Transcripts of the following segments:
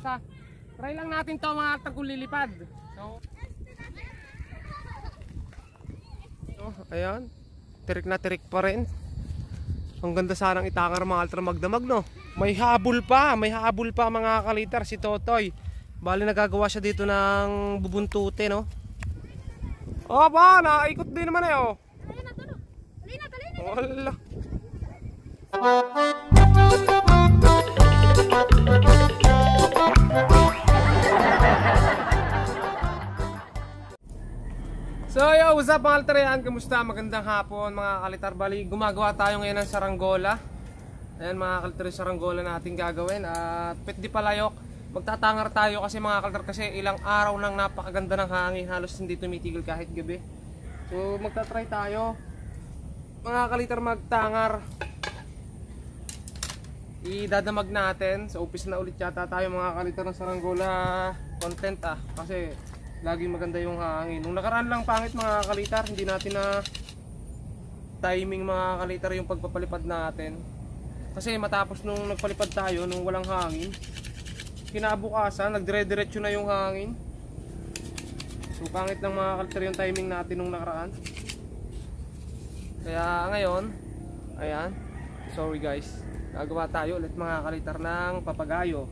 asa. Try lang natin to mga kaliter kung lilipad. So, ayan. Tirik na tirik pa rin. Ang ganda sanang itangar mga kaliter magdamag, no? May habol pa mga kaliter si Totoy. Bali nagagawa siya dito ng bubuntute, no? Oh ba, naikot din naman eh, oh. Wala. So yo, what's up mga kaliter? Kamusta? Magandang hapon mga kaliter. Bali, gumagawa tayo ngayon ng saranggola. Ayan mga kaliter, saranggola natin gagawin. At Pit di Palayok, magtatangar tayo kasi mga kaliter, kasi ilang araw nang napakaganda ng hangin. Halos hindi tumitigil kahit gabi. So magta-try tayo mga kaliter magtangar. Idadamag natin. So umpisa na ulit yata tayo mga kaliter ng saranggola content kasi laging maganda yung hangin. Nung nakaraan lang pangit mga kaliter, hindi natin na timing mga kaliter yung pagpapalipad natin. Kasi matapos nung nagpalipad tayo nung walang hangin, kinabukasan nagdire-diretso na yung hangin. So pangit ng mga kaliter yung timing natin nung nakaraan. Kaya ngayon, ayan, sorry guys, gagawa tayo ulit mga kaliter ng papagayo.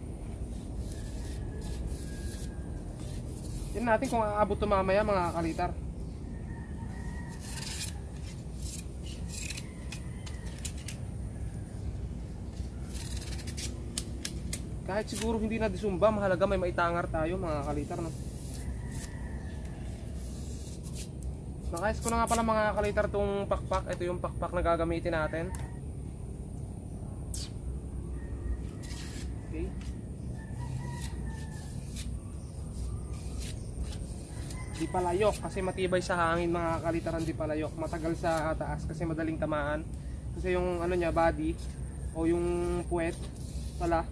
Tignan natin kung aabot ito mamaya mga kaliter. Kahit siguro hindi na disumba, mahalaga may maitangar tayo mga kaliter, no? Nakayos ko na nga pala mga kaliter itong pakpak. Ito yung pakpak na gagamitin natin. Okay. Di Palayok kasi matibay sa hangin mga kaliteran. Di Palayok, matagal sa taas kasi madaling tamaan. Kasi yung ano niya, body o yung puwet pala,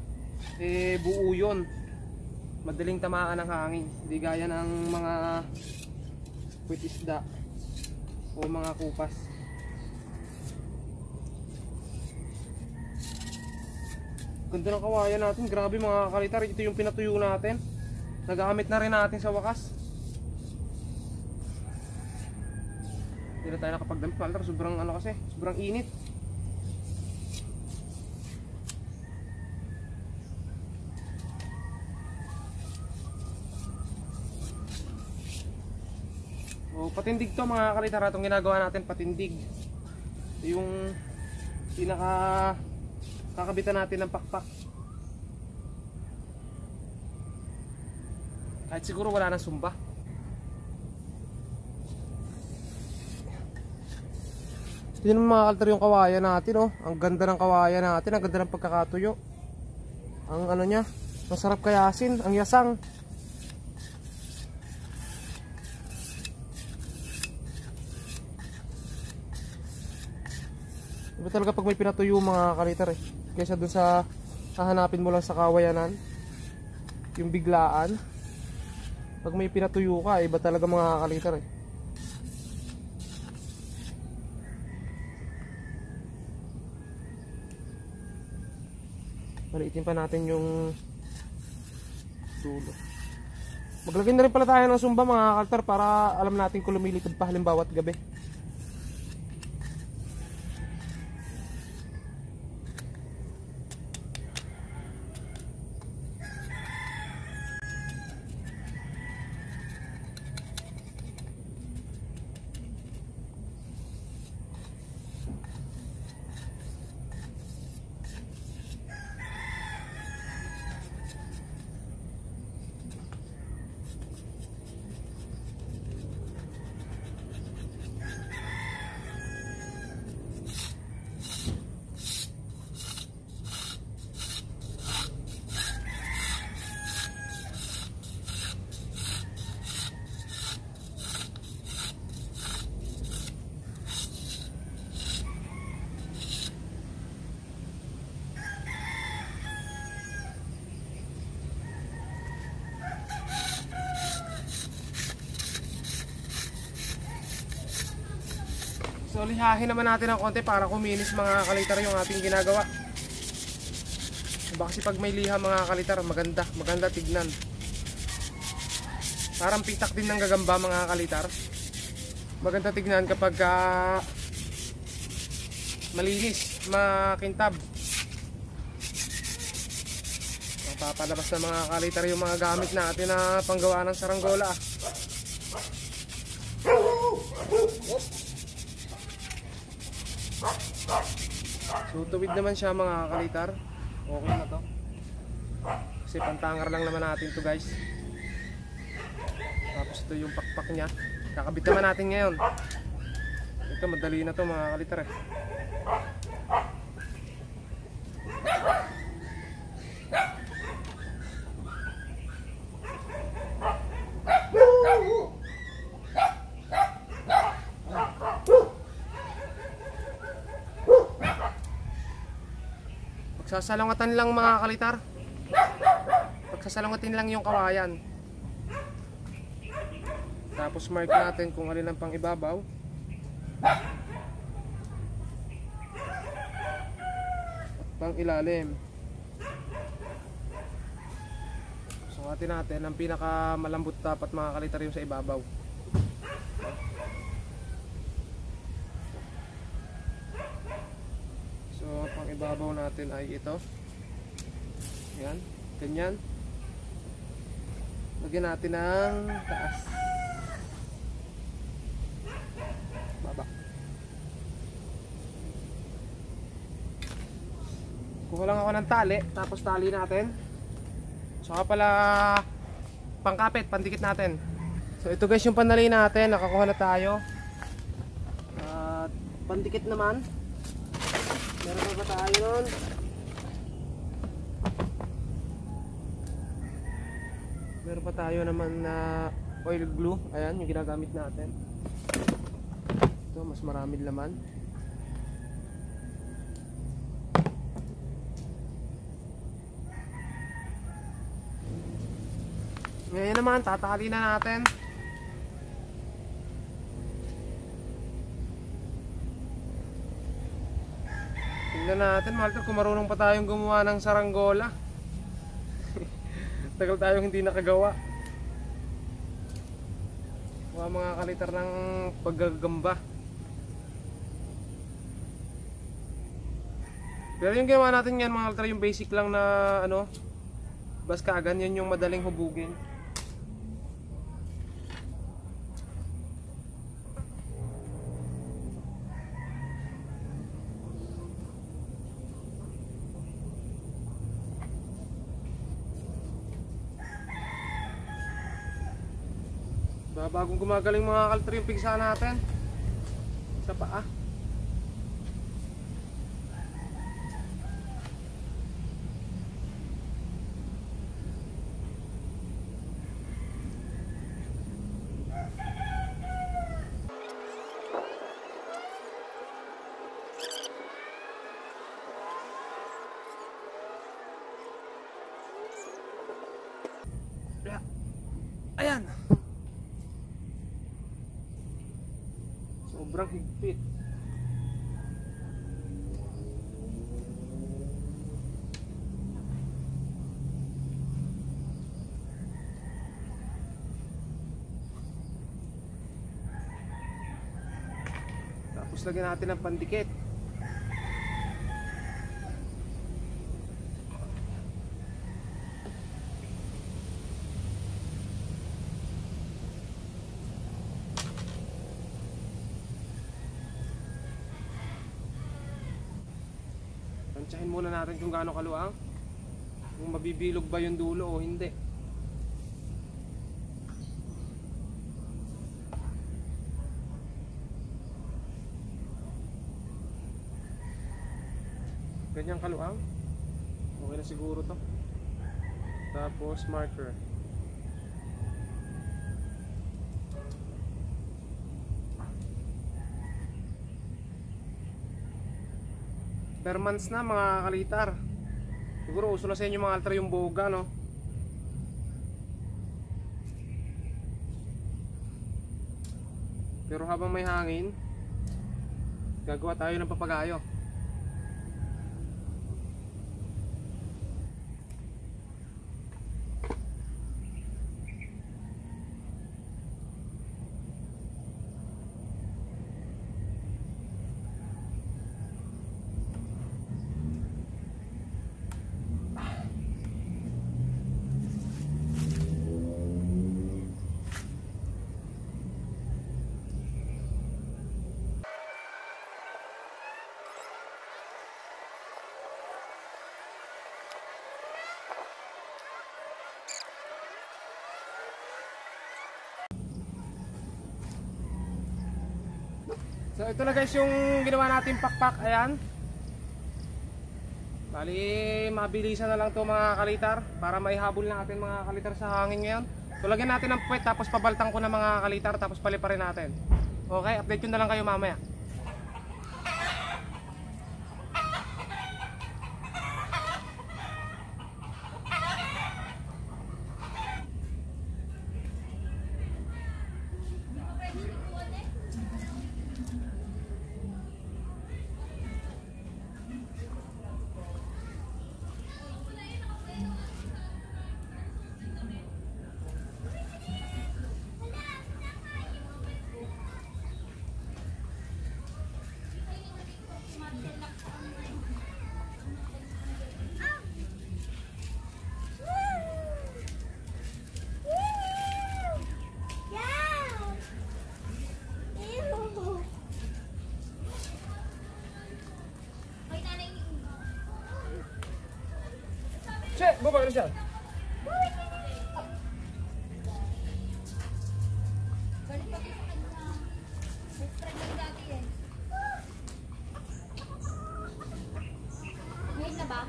buo yun. Madaling tamaan ng hangin. Hindi gaya ng mga puwet isda o mga kupas. Ganda ng kawayan natin. Grabe mga kaliter, ito yung pinatuyo natin. Nagamit na rin natin sa wakas. Hindi na tayo nakapagdamit kaliter, sobrang ano kasi, sobrang init. O patindig to mga kaliter, itong ginagawa natin patindig. Ito yung pinaka kakabitan natin ng pakpak. Kahit siguro wala nang sumba. Tignan mo mga kaliter yung kawayan natin, oh. Ang ganda ng kawayan natin, ang ganda ng pagkakatuyo. Ang ano niya, masarap kayasin, ang yasang. Iba talaga pag may pinatuyo mga kaliter eh. Kaysa dun sa hahanapin mo lang sa kawayanan, yung biglaan. Pag may pinatuyo ka, iba talaga mga kaliter eh. Maliitin pa natin yung dulo. Maglagay na rin pala tayo ng sumba mga kaliter para alam natin kung lumilipad pa halimbawa at gabi. So lihahin naman natin ng konti para kuminis mga kaliter yung ating ginagawa. Diba kasi pag may liha mga kalitar, maganda tignan. Parang pitak din ng gagamba mga kalitar. Maganda tignan kapag malinis, makintab. Papalabas na mga kalitar yung mga gamit natin na panggawa ng saranggola. So tuwid naman siya mga kalitar. Okay na to. Kasi pantangar lang naman natin to guys. Tapos ito yung pakpak nya. Kakabit naman natin ngayon. Ito madali na to mga kalitar eh. Pagsasalangatan lang mga kalitar. Pagsasalangatan lang yung kawayan. Tapos mark natin kung alin ang pang ibabaw. Pang ilalim. Sukatin natin ang pinaka malambot dapat mga kalitar yung sa ibabaw. So pang ibabaw natin ay ito. Yan, ganyan. Lagyan natin ng taas. Baba. Kuha lang ako ng tali, tapos tali natin. Saka pala pangkapit, pandikit natin. So ito guys yung panali natin, nakakuha na tayo. At pandikit naman. Meron pa ba tayo nun? Meron pa tayo naman na oil glue. Ayan yung ginagamit natin. Ito mas maraming laman. Ngayon naman tatali na natin. Tingnan natin Walter kung marunong pa tayong gumawa ng saranggola. Tagal tayong hindi nakagawa. Mga kalitar ng paggagamba. Pero yung ginawa natin yan mga kalitar, yung basic lang na ano, baskagan, yan yung madaling hubugin. Bagong gumagaling mga kalitar yung pigsa natin sa paa. Ayan. Sobrang higpit. Tapos lagyan natin ng pandikit. Tansyahin muna natin kung gaano kaluang, kung mabibilog ba yung dulo o hindi. Ganyang kaluang, okay na siguro to. Tapos marker. Per months na mga kalitar. Siguro uso na sa inyo mga altar yung boga, no? Pero habang may hangin, gagawa tayo ng papagayo. So ito na guys yung ginawa natin pakpak. Ayan. Bali mabilisan na lang to mga kalitar para maihabol natin mga kalitar sa hangin ngayon. So lagyan natin ng puwet tapos pabaltang ko na mga kalitar tapos paliparin natin. Okay, update ko na lang kayo mamaya. Che, baba ka siya. Ngayon na ba?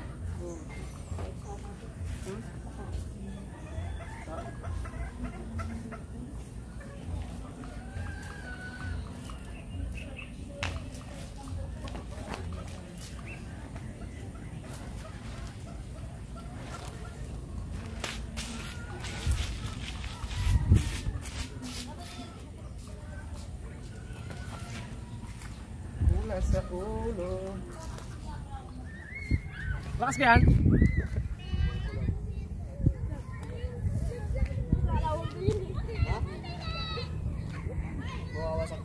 Sa ulo. Lakas ka yan?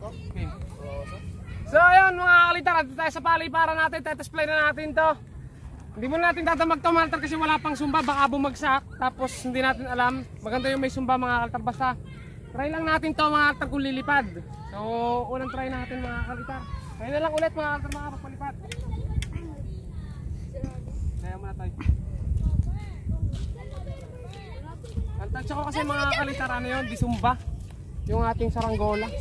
Okay. So ayun mga kalitar, dito tayo sa paliparan natin, tetesplay na natin to. Hindi mo natin tatamag to mga kalitar kasi wala pang sumba, baka bumagsak. Tapos hindi natin alam, maganda yung may sumba mga kalitar. Basta try lang natin to mga kalitar kung lilipad. So unang try natin mga kalitar. Kaya na lang ulit mga kalitar mga pagpalipad. Kaya muna tayo. Antansya ko kasi mga kalitar ano yun, di sumba. Yung ating saranggola.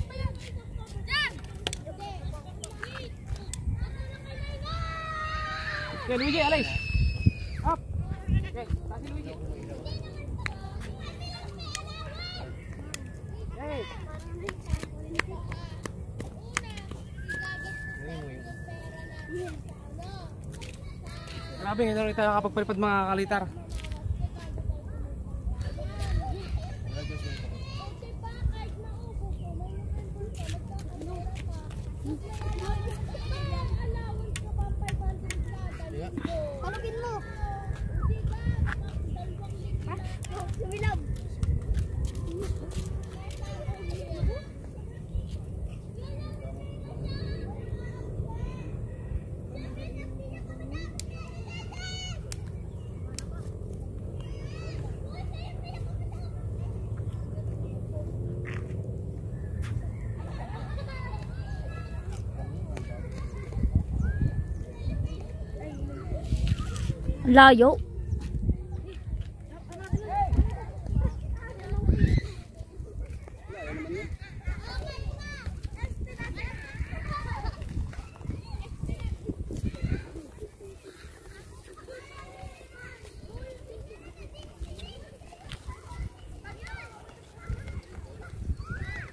Okay, Luigi, alis. Up. Okay, tasin Luigi. Hey. Grabe, hindi na rin tayo nakapagpalipad mga kalitar. Palugin mo. Ha? Sumilab. Layo.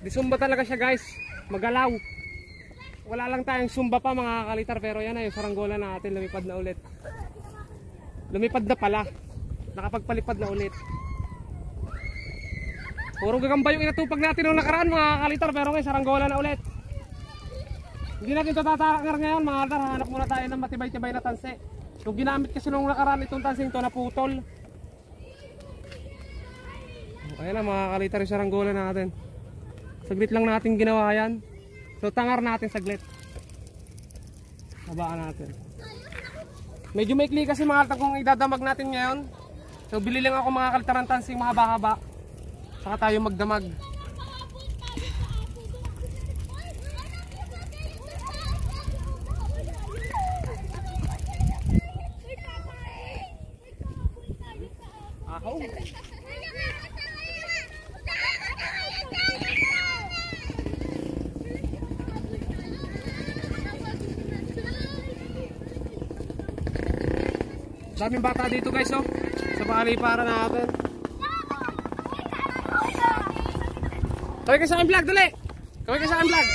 Di sumba talaga siya guys, magalaw. Wala lang tayong sumba pa mga kalitar, pero yan na yung saranggola natin, lumipad na ulit. Lumipad na pala, nakapagpalipad na ulit. Puro gagamba yung inatupag natin noong nakaraan mga kalitar, pero ngayon saranggola na ulit. Hindi natin ito tatakar ngayon mga kalitar, hanap muna tayo ng matibay-tibay na tanse. Yung ginamit kasi noong nakaraan itong tanseng ito naputol. Ayan na mga kalitar yung saranggola natin. Saglit lang natin ginawa yan. So tangar natin saglit. Habaan natin. Medyo maikli kasi mga kalitar kung idadamag natin ngayon. So bili lang ako mga kalitar ng tansing mahaba-haba. Saka tayo magdamag. Ako. Daming bata dito guys oh. Sa pakaliparan natin. Kaway ka sa akin vlog, dali! Kaway ka sa akin vlog!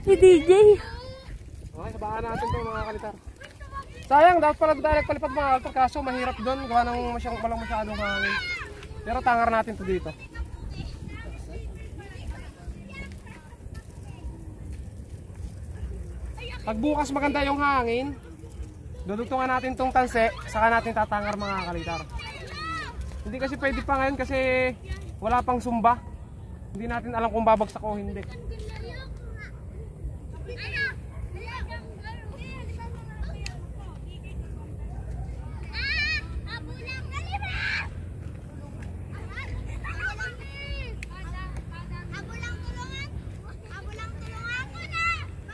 Si DJ. Okay, sabaan natin ito mga kalitar. Sayang, dapat pala tayo nagpalipad mga altar kaso mahirap doon. Gawa ng walang masyadong hangin. Pero tangar natin ito dito. Pag bukas maganda yung hangin, dudugtungan natin itong tanse, saka natin tatangar mga kalitar. Hindi kasi pwede pa ngayon kasi wala pang sumba. Hindi natin alam kung babagsak o hindi.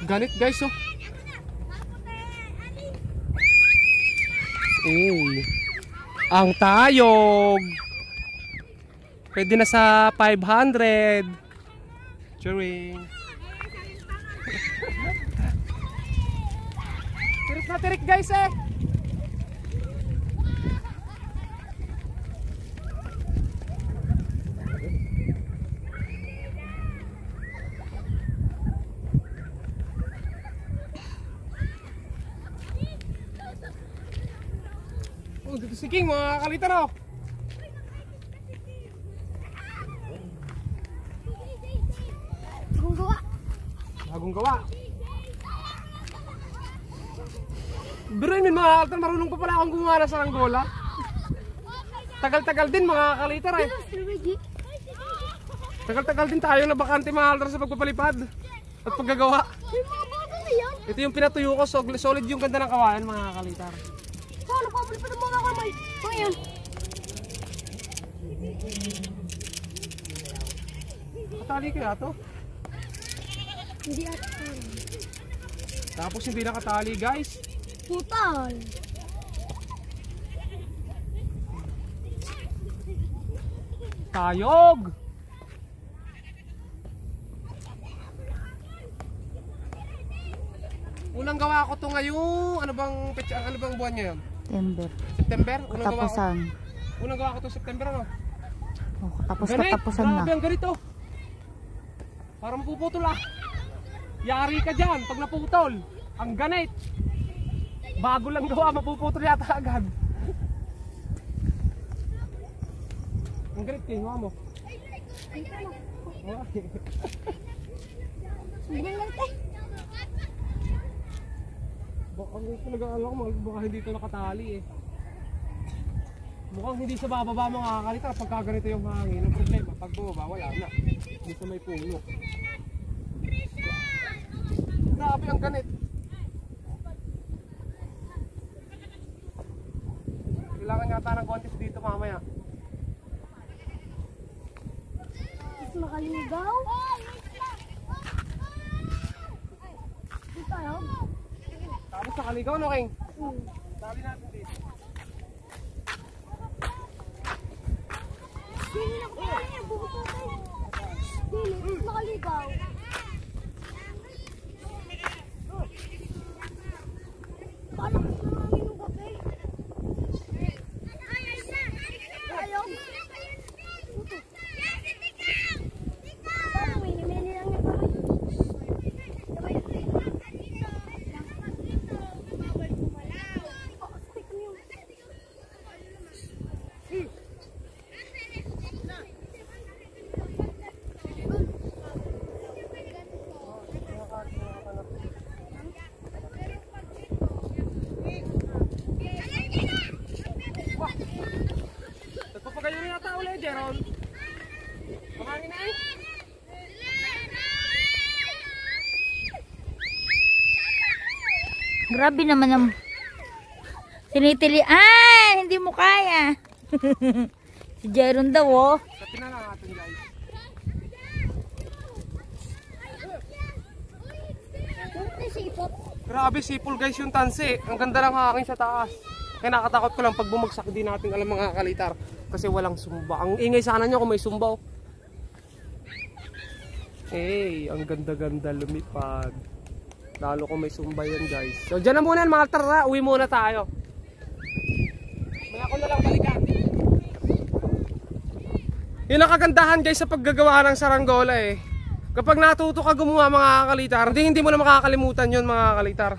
Ganit guys oh. Ang tayog. Pwede na sa 500. Cheering. Tirik na tirik guys eh. Oh, dito si King mga kalitar oh. Bagong gawa. Bagong gawa. Biruin min mga kalitar, marunong pa pala akong gumawa ng saranggola. Tagal-tagal din mga kalitar eh. Tagal-tagal din tayo na bakante mga kalitar sa pagpapalipad at paggagawa. Ito yung pinatuyo ko, solid yung ganda ng kawayan mga kalitar. Paano papalipad ang mga kamay? Ngayon. Katali kaya to? Hindi ata. Tapos hindi nakatali guys. Putal. Tayog! Unang gawa ko to ngayon. Ano bang buwan ngayon? September. September? Unang gawa ko. Katapusan. Unang gawa ko to September ano? Oh, Ganit, katapusan na. grabe ang ganito. Parang mapuputol ah. Yari ka dyan pag naputol. Ang ganit. Bago lang gawa, mapuputol yata agad. Ang ganit kayo, mo. Baka hindi talaga alam ko, baka hindi ito nakatali eh. Mukhang hindi sa bababa mga kalita pagka ganito yung hangin. Ang problema, pag bumaba, wala na. Hindi sa may puno. Grabe ang ganit. Kailangan yata ng contest dito mamaya. Mas makaligaw. Dito tayo. Tapos nakaligaw no, King? Tali natin dito. Dili na ko kaya. Bubututay. Dili. Mas makaligaw. Paano mas namin yung kape? Ayaw. Paano mini-mini lang yung kamay? Nagpapagayo rin yata ulit, Jeron. Kumangin na eh. Grabe naman ang tinitilian. Hindi mo kaya. Si Jeron daw oh. Kapin na natin guys. Grabe sipol guys yung tansi. Ang ganda ng hangin sa taas. Kaya nakatakot ko lang pag bumagsak di natin alam mga kalitar. Kasi walang sumba. Ang ingay sana nyo kung may sumba oh. Ang ganda-ganda lumipad. Lalo kung may sumba yan, guys. So, dyan na muna mga tara. Uwi muna tayo. May ako na lang balikan. Yun ang kagandahan, guys, sa paggagawa ng saranggola eh. Kapag natuto ka gumawa mga kalitar, hindi mo na makakalimutan yun mga kalitar.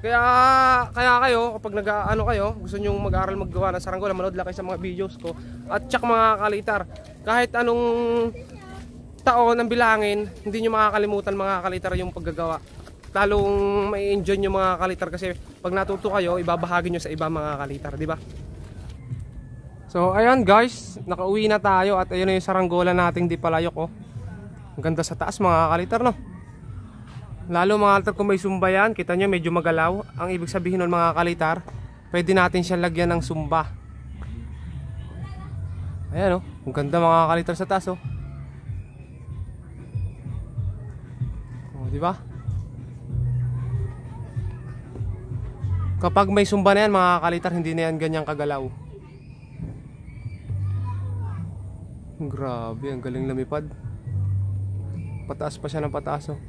Kaya kayo, kapag gusto nyo mag-aral maggawa ng saranggola, manood lang kayo sa mga videos ko. At tsak mga kalitar, kahit anong taon ng bilangin, hindi nyo makakalimutan mga kalitar yung paggagawa. Lalong may enjoy nyo mga kalitar kasi pag natuto kayo, ibabahagi nyo sa iba mga kalitar, di ba? So ayan guys, nakauwi na tayo at ayun na yung saranggola nating di palayok oh. Ang ganda sa taas mga kalitar no. Lalo mga kalitar kung may sumba yan, kita nyo medyo magalaw. Ang ibig sabihin nun mga kalitar, pwede natin siya lagyan ng sumba. Ayan oh, ang ganda mga kalitar sa taas oh. Oh, di ba? Kapag may sumba na yan mga kalitar, hindi na yan ganyang kagalaw. Grabe, ang galing lumipad. Pataas pa siya ng pataas oh.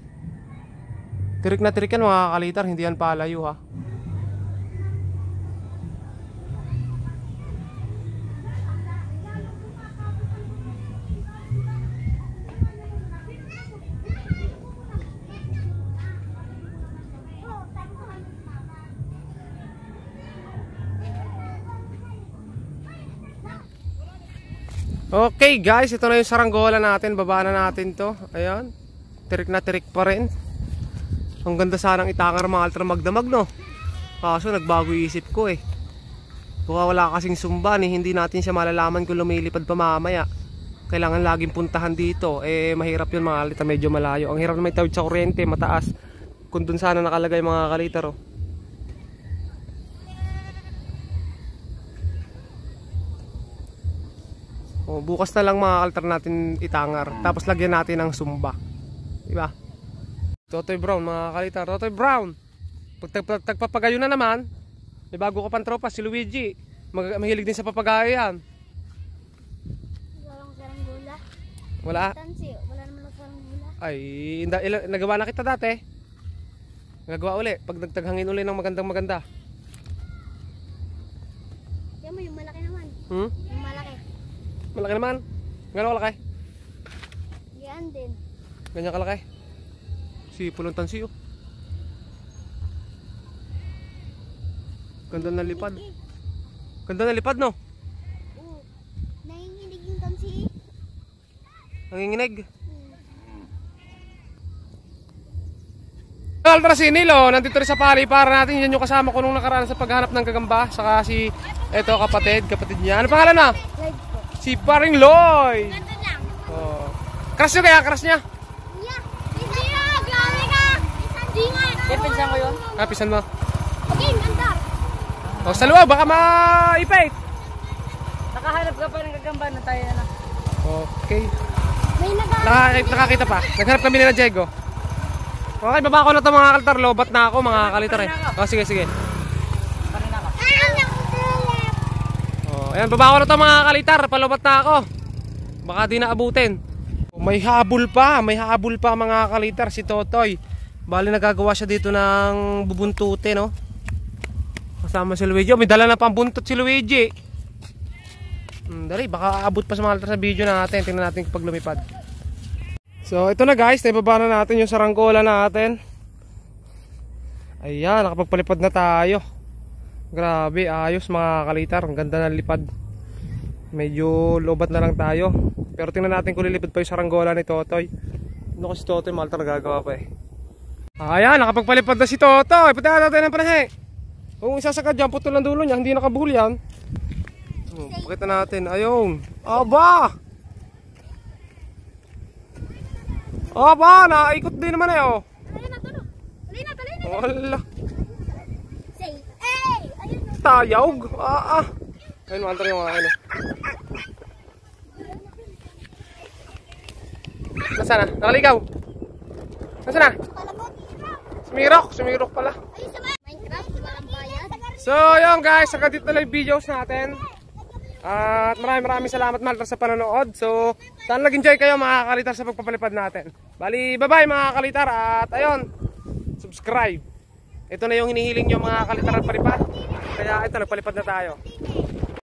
Tirik na tirik yan mga kalitar, hindi yan palayo ha. Okay guys, ito na yung saranggola natin. Baba na natin to. Ayan, tirik na tirik pa rin. Ang ganda sanang itangar mga kalitar magdamag no. Kaso nagbago isip ko eh. Baka wala kasing sumba eh, hindi natin siya malalaman kung lumilipad pa mamaya. Kailangan laging puntahan dito. Mahirap yun mga kalitar, medyo malayo. Ang hirap na may tawid sa kuryente, mataas. Kung dun sana nakalagay mga kalitar oh. Bukas na lang mga kalitar natin itangar. Tapos lagyan natin ng sumba. Diba? Totoy Brown mga kalitar. Totoy Brown. Pag tagpapagayo na naman, may bago ka pang tropa, si Luigi. Mahilig din sa papagayo yan. Walang saranggola. Wala? Tansi, wala naman ng saranggola. Ay, nagawa na kita dati. Nagawa uli. Pag nagtaghangin uli ng maganda. Kaya mo yung malaki naman. Yung malaki. Malaki naman. Gano'ng kalaki? Yan din. Ganyan kalaki. Si Pulong Tansi oh. Ganda na lipad. Ganda na lipad no? Oo. Nanginginig yung tansi. Nanginginig. Altrasinil oh, nandito rin sa paliparan natin. Yan yung kasama ko nung nakaraan sa paghanap ng gagamba. Saka si, eto kapatid niya. Ano pangalan na? Lloyd po. Si Paring Lloyd. Ganda lang. Oh. Crush nyo kaya? Crush niya? Yeah. Hindi na. Grabe ka. Hindi nga. Pinsan ko yun? Pisan mo. Okay, ganda. Oh, sa luwa, baka maipit. Nakahanap ka pa ng gagamba na tayo na. Okay. May Nakakita pa. Naghanap kami nila Diego. Okay, baba ko na ito mga kalitar. Lobat na ako mga kalitar eh. Oh, sige. Kanina ka. Oh, ayan, baba ko na ito mga kalitar. Palobat na ako. Baka di naabutin. May habol pa mga kalitar si Totoy. Bali nagagawa siya dito ng bubuntutin no. Kasama si Luigi. May dala na pang buntot si Luigi. Dali, baka aabot pa sa mga kalitar sa video natin. Tingnan natin kapag lumipad. So ito na guys, naibaba na natin yung saranggola natin. Ayan, nakapagpalipad na tayo. Grabe, ayos mga kalitar. Ang ganda ng lipad. Medyo lobat na lang tayo. Pero tingnan natin kung lilipad pa yung saranggola ni Totoy. Ano ko si Totoy, malta nagagawa pa eh. Ayan, nakapagpalipad na si Totoy. Punta natin ng panahe. Kung isasakad dyan, putol ang dulo niya. Hindi nakabuhol yan. Pakita natin, ayun. Aba! Aba, naikot din naman eh oh. Talay na. Wala. Say, hey! Ayun na. Tayog. Ayun, mantar yung mga ano. Nasaan na? Nakaligaw? Nasaan na? Sumirok pala. Minecraft, walang bayad. So, yun guys, hanggang dito na lang yung videos natin. At maraming salamat Maltar sa panonood. So, sana nag-enjoy kayo mga kalitar sa pagpapalipad natin. Bali, bye-bye mga kalitar. At ayun, subscribe. Ito na yung hinihiling nyo mga kalitar at palipad. Kaya ito, nagpalipad na tayo.